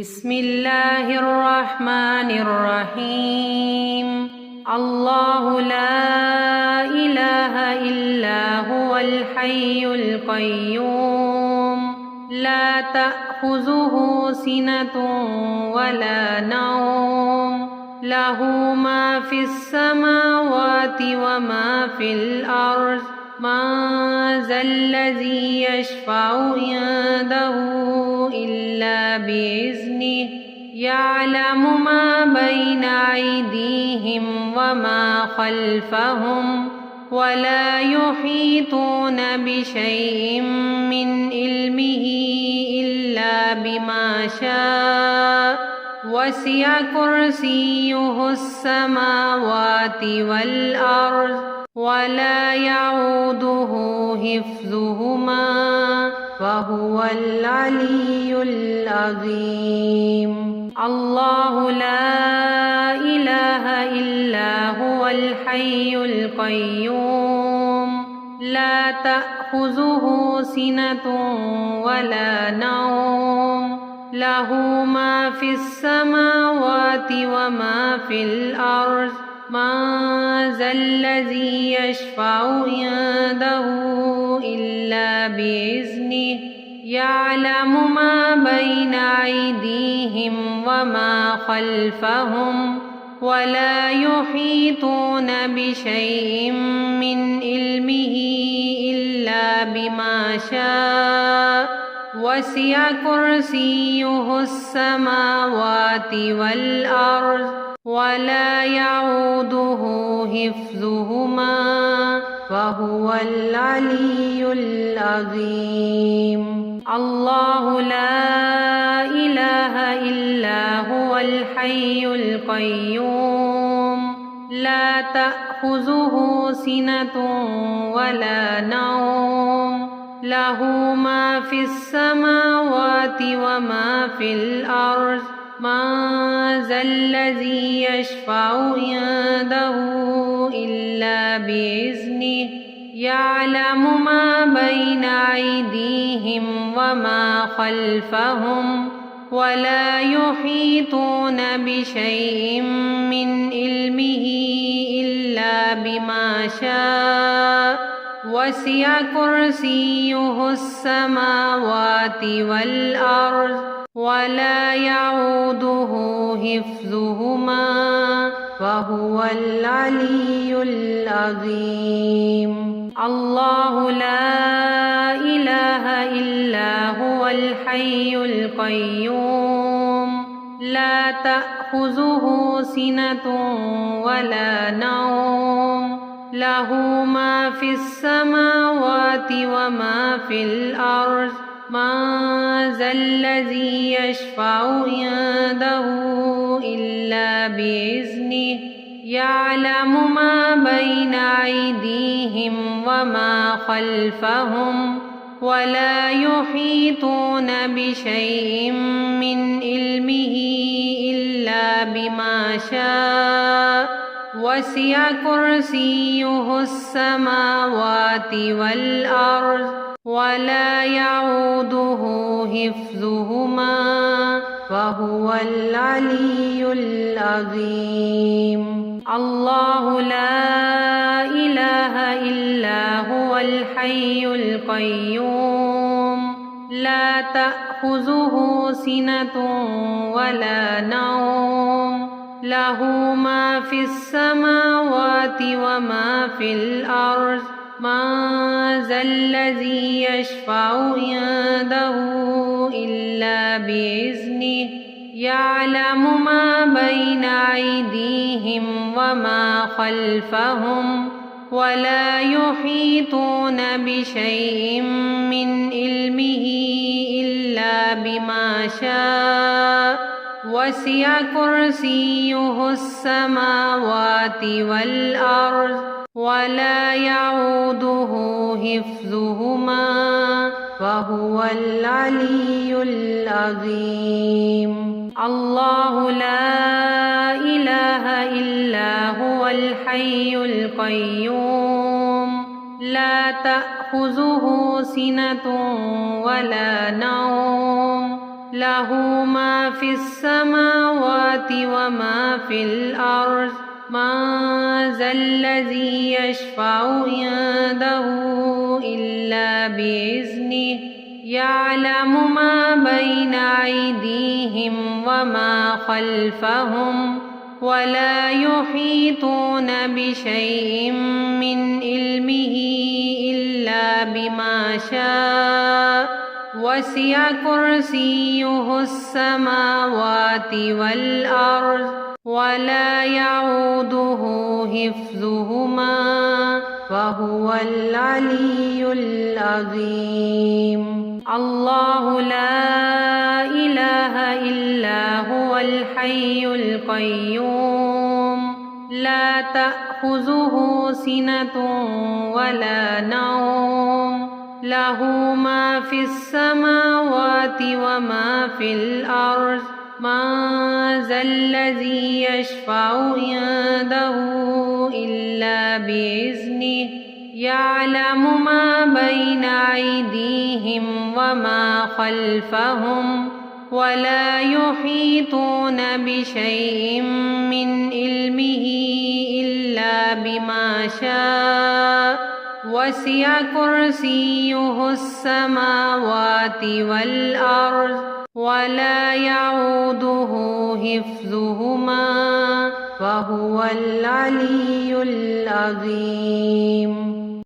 بسم الله الرحمن الرحيم. الله لا إله إلا هو الحي القيوم لا تأخذه سنة ولا نوم له ما في السماوات وما في الأرض من ذا الذي يشفع عنده إلا بإذنه يعلم ما بين أيديهم وما خلفهم ولا يحيطون بشيء من علمه إلا بما شاء وسع كرسيه السماوات والأرض ولا يعوده حفظهما وهو العلي العظيم. الله لا إله إلا هو الحي القيوم لا تأخذه سنة ولا نوم له ما في السماوات وما في الأرض من ذا الذي يشفع عنده إلا بإذنه يعلم ما بين أيديهم وما خلفهم ولا يحيطون بشيء من علمه إلا بما شاء وسع كرسيه السماوات والأرض ولا يعوده حفظهما وهو العلي العظيم. الله لا إله إلا هو الحي القيوم لا تأخذه سنة ولا نوم له ما في السماوات وما في الأرض من ذا الذي يشفع عنده إلا بإذنه يعلم ما بين أيديهم وما خلفهم ولا يحيطون بشيء من علمه إلا بما شاء وسع كرسيه السماوات والأرض ولا يعوده حفظهما وهو العلي العظيم. الله لا إله إلا هو الحي القيوم لا تأخذه سنة ولا نوم له ما في السماوات وما في الأرض من ذا الذي يشفع عنده إلا بإذنه يعلم ما بين أيديهم وما خلفهم ولا يحيطون بشيء من علمه إلا بما شاء وسع كرسيه السماوات والأرض ولا يعوده حفظهما وهو العلي العظيم. الله لا إله إلا هو الحي القيوم لا تأخذه سنة ولا نوم له ما في السماوات وما في الأرض من ذا الذي يشفع عنده إلا بإذنه يعلم ما بين أيديهم وما خلفهم ولا يحيطون بشيء من علمه إلا بما شاء وسع كرسيه السماوات والأرض ولا يعوده حفظهما وهو العلي العظيم. الله لا إله إلا هو الحي القيوم لا تأخذه سنة ولا نوم له ما في السماوات وما في الأرض من ذا الذي يشفع عنده إلا بإذنه يعلم ما بين أيديهم وما خلفهم ولا يحيطون بشيء من علمه إلا بما شاء وسع كرسيه السماوات والأرض ولا يعوده حفظهما وهو العلي العظيم. الله لا إله إلا هو الحي القيوم لا تأخذه سنة ولا نوم له ما في السماوات وما في الأرض من ذا الذي يشفع عنده إلا بإذنه يعلم ما بين أيديهم وما خلفهم ولا يحيطون بشيء من علمه إلا بما شاء وسع كرسيه السماوات والأرض ولا يعوده حفظهما وهو العلي العظيم.